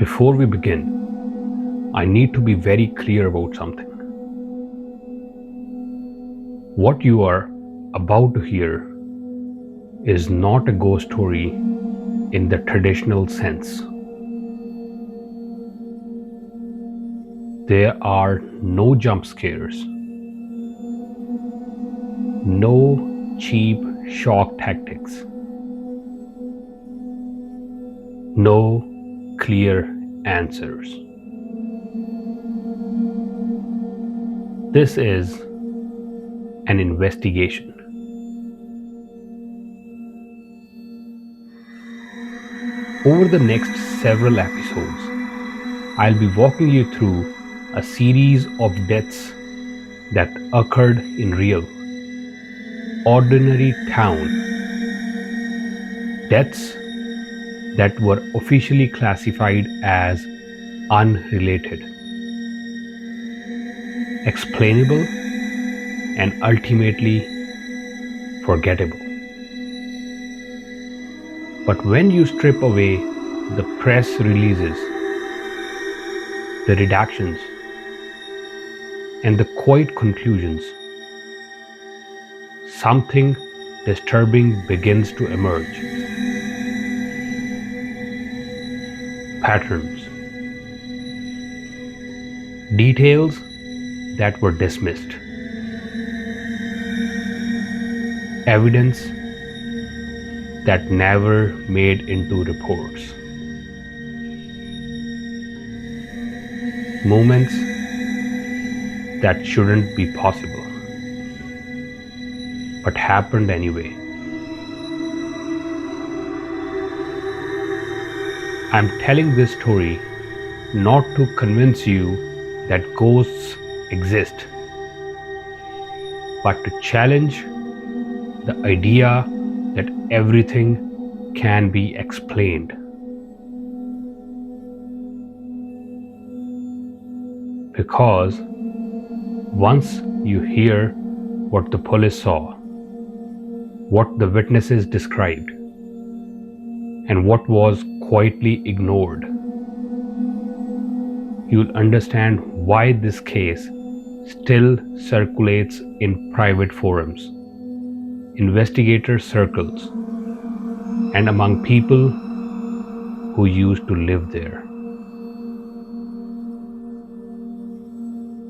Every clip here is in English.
Before we begin, I need to be very clear about something. What you are about to hear is not a ghost story in the traditional sense. There are no jump scares, no cheap shock tactics, no clear answers. This is an investigation. Over the next several episodes, I'll be walking you through a series of deaths that occurred in real, ordinary town. Deaths that were officially classified as unrelated, explainable, and ultimately forgettable. But when you strip away the press releases, the redactions, and the quiet conclusions, something disturbing begins to emerge. Patterns, details that were dismissed, evidence that never made into reports, moments that shouldn't be possible, but happened anyway. I'm telling this story not to convince you that ghosts exist, but to challenge the idea that everything can be explained. Because once you hear what the police saw, what the witnesses described, and what was quietly ignored, you'll understand why this case still circulates in private forums, investigator circles, and among people who used to live there.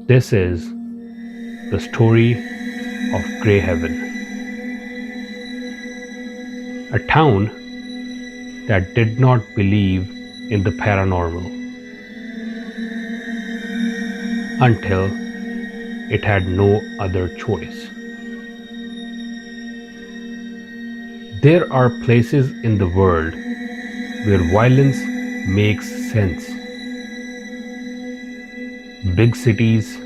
This is the story of Greyhaven, a town that did not believe in the paranormal until it had no other choice. There are places in the world where violence makes sense. Big cities,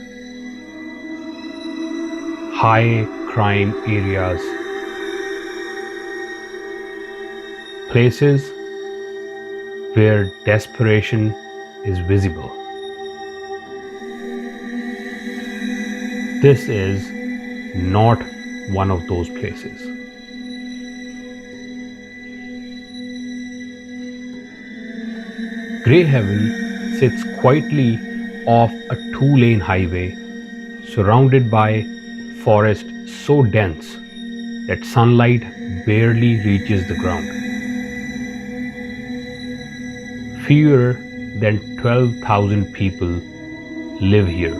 high crime areas, places where desperation is visible. This is not one of those places. Greyhaven sits quietly off a two-lane highway surrounded by forest so dense that sunlight barely reaches the ground. Fewer than 12,000 people live here.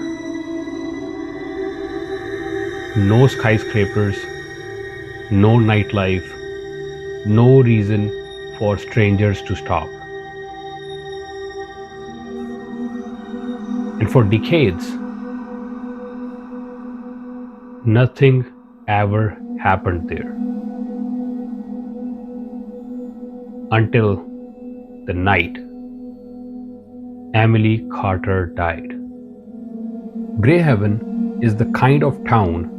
No skyscrapers, no nightlife, no reason for strangers to stop. And for decades, nothing ever happened there. Until the night Emily Carter died. Greyhaven is the kind of town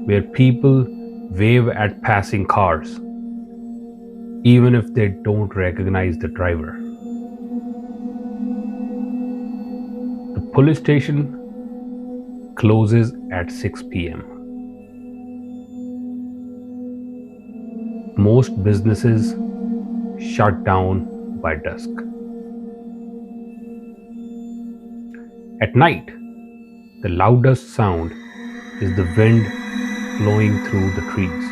where people wave at passing cars, even if they don't recognize the driver. The police station closes at 6 p.m. Most businesses shut down by dusk. At night, the loudest sound is the wind blowing through the trees.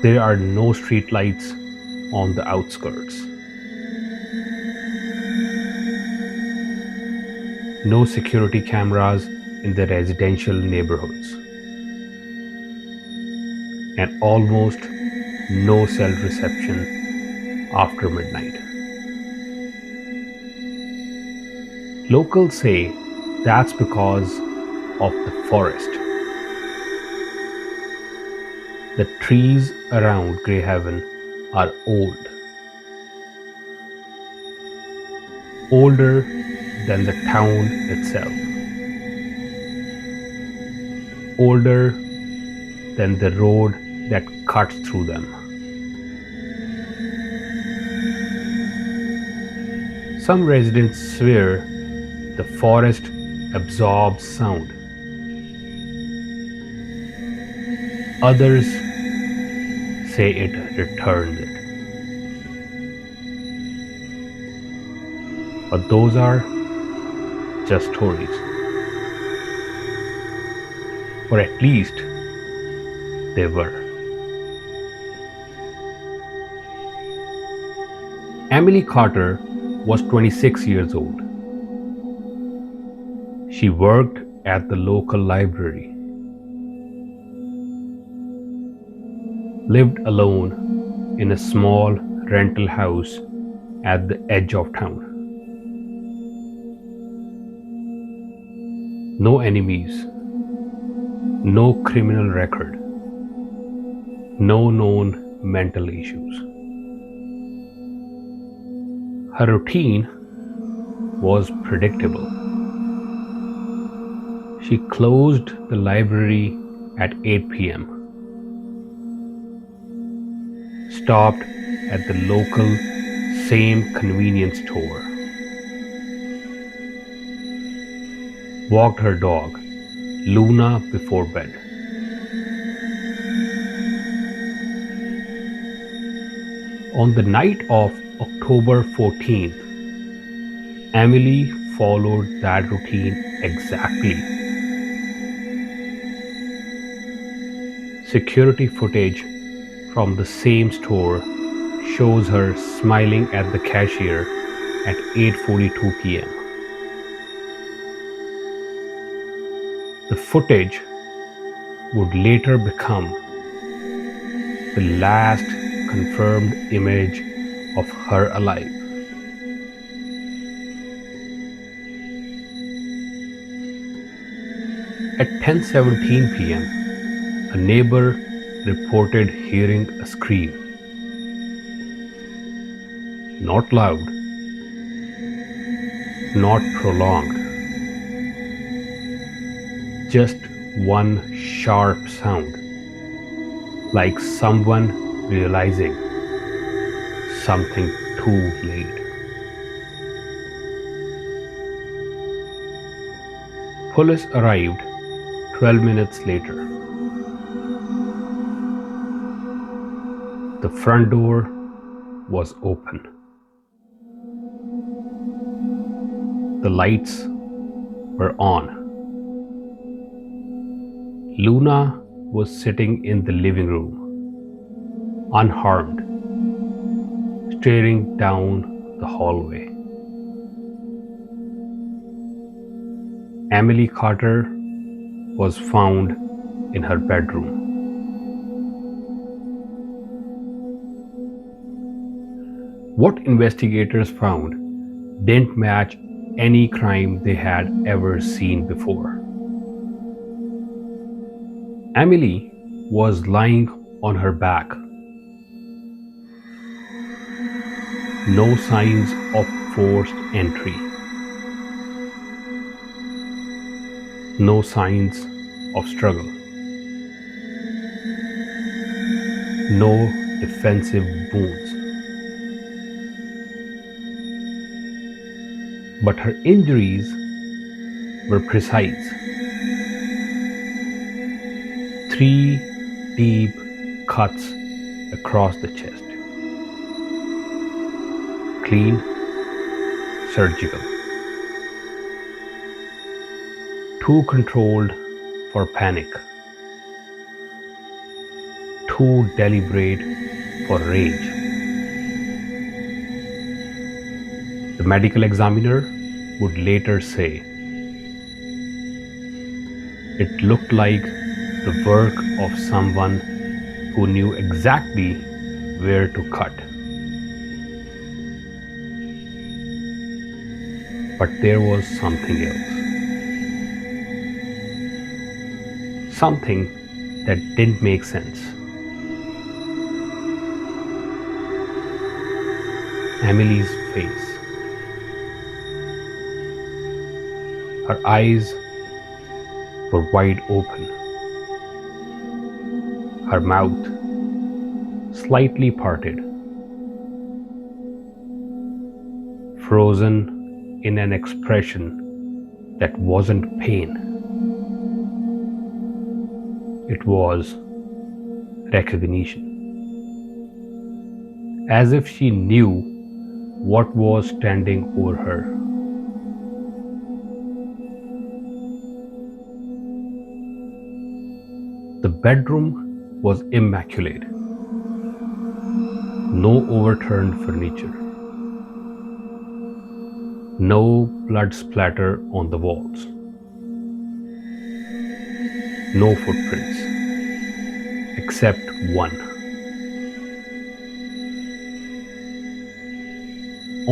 There are no streetlights on the outskirts. No security cameras in the residential neighborhoods. And almost no cell reception after midnight. Locals say that's because of the forest. The trees around Greyhaven are old. Older than the town itself. Older than the road that cuts through them. Some residents swear the forest absorbs sound. Others say it returns it. But those are just stories. Or at least they were. Emily Carter was 26 years old. She worked at the local library. Lived alone in a small rental house at the edge of town. No enemies, no criminal record, no known mental issues. Her routine was predictable. She closed the library at 8 p.m. Stopped at the local same convenience store. Walked her dog, Luna, before bed. On the night of October 14th, Emily followed that routine exactly. Security footage from the same store shows her smiling at the cashier at 8:42 p.m. The footage would later become the last confirmed image of her alive. At 10:17 p.m., a neighbor reported hearing a scream. Not loud, not prolonged, just one sharp sound, like someone realizing something too late. Police arrived 12 minutes later. The front door was open. The lights were on. Luna was sitting in the living room, unharmed, staring down the hallway. Emily Carter was found in her bedroom. What investigators found didn't match any crime they had ever seen before. Emily was lying on her back. No signs of forced entry. No signs of struggle. No defensive wounds. But her injuries were precise. 3 deep cuts across the chest. Clean, surgical, too controlled for panic, too deliberate for rage. The medical examiner would later say, "It looked like the work of someone who knew exactly where to cut." But there was something else. Something that didn't make sense. Emily's face. Her eyes were wide open. Her mouth slightly parted, frozen in an expression that wasn't pain. It was recognition. As if she knew what was standing over her. The bedroom was immaculate. No overturned furniture. No blood splatter on the walls. No footprints, except one.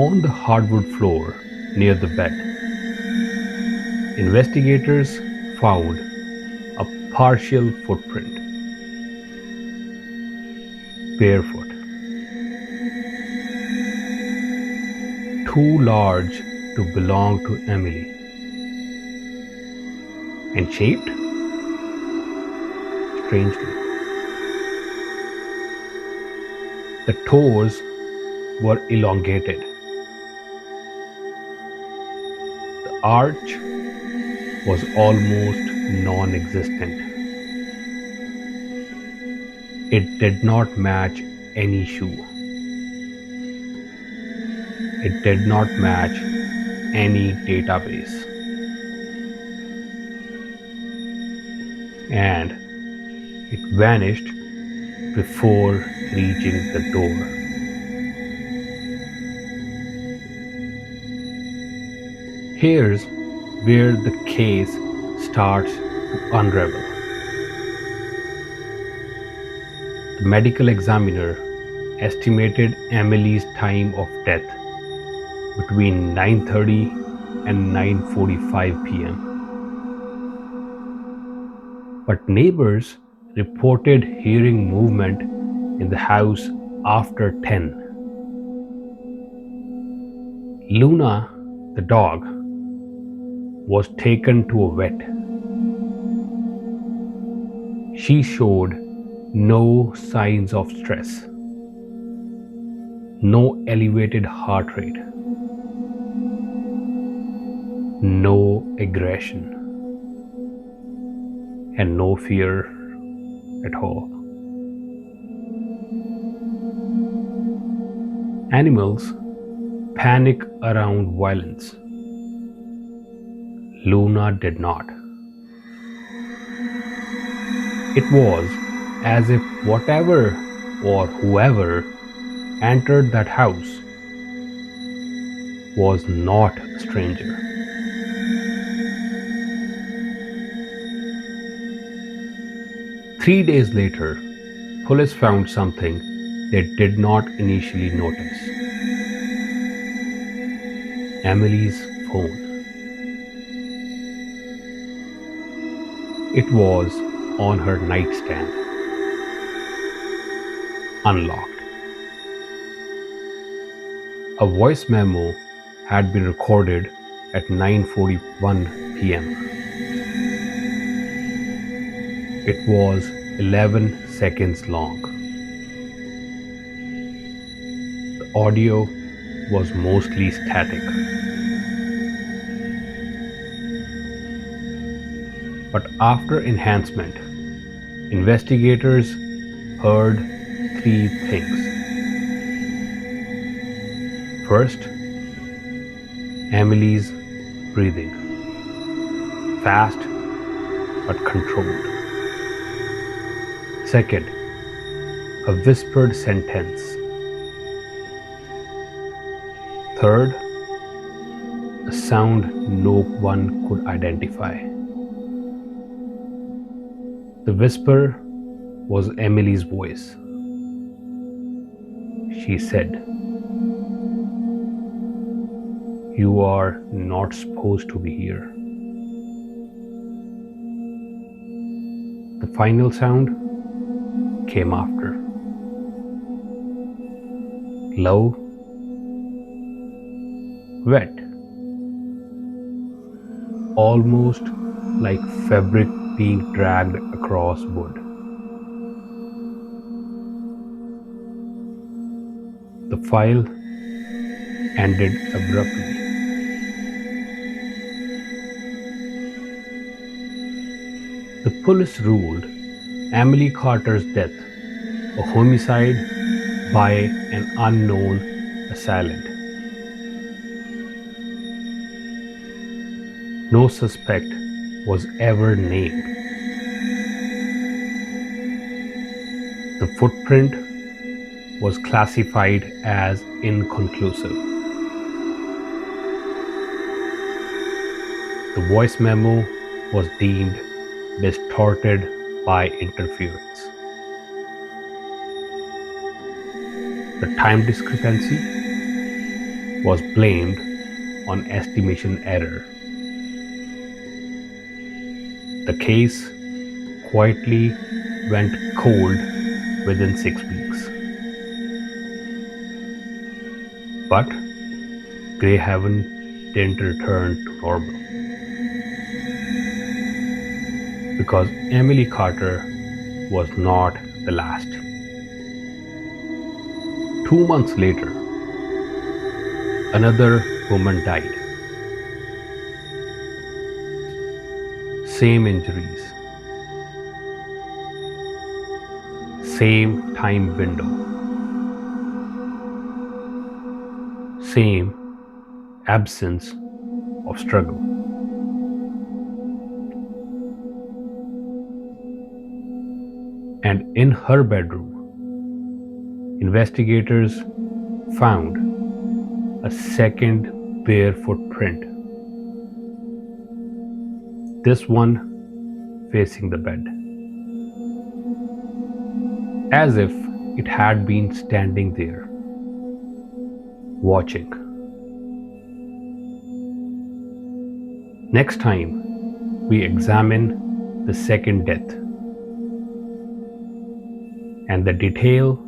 On the hardwood floor near the bed, investigators found a partial footprint, barefoot, too large to belong to Emily, and shaped strangely. The toes were elongated. The arch was almost non-existent. It did not match any shoe. It did not match any database. And it vanished before reaching the door. Here's where the case starts to unravel. The medical examiner estimated Emily's time of death between 9:30 and 9:45 p.m. But neighbors reported hearing movement in the house after 10. Luna, the dog, was taken to a vet. She showed no signs of stress, no elevated heart rate, no aggression, and no fear at all. Animals panic around violence. Luna did not. It was as if whatever or whoever entered that house was not a stranger. Three days later, police found something they did not initially notice. Emily's phone. It was on her nightstand, unlocked. A voice memo had been recorded at 9:41 p.m. It was 11 seconds long. The audio was mostly static. But after enhancement, investigators heard three things. First, Emily's breathing, fast but controlled. Second, a whispered sentence. Third, a sound no one could identify. The whisper was Emily's voice. She said, "You are not supposed to be here." The final sound came after. Low, wet, almost like fabric being dragged across wood. The file ended abruptly. The police ruled Emily Carter's death a homicide by an unknown assailant. No suspect was ever named. The footprint was classified as inconclusive. The voice memo was deemed distorted by interference. The time discrepancy was blamed on estimation error. The case quietly went cold within 6 weeks. But Greyhaven didn't return to normal. Because Emily Carter was not the last. 2 months later, another woman died. Same injuries, same time window, same absence of struggle. And in her bedroom, investigators found a second barefoot print. This one facing the bed, as if it had been standing there, watching. Next time we examine the second death, and the detail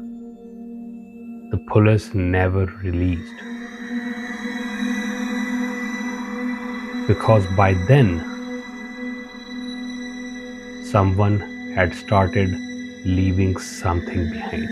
the police never released. Because by then, someone had started leaving something behind.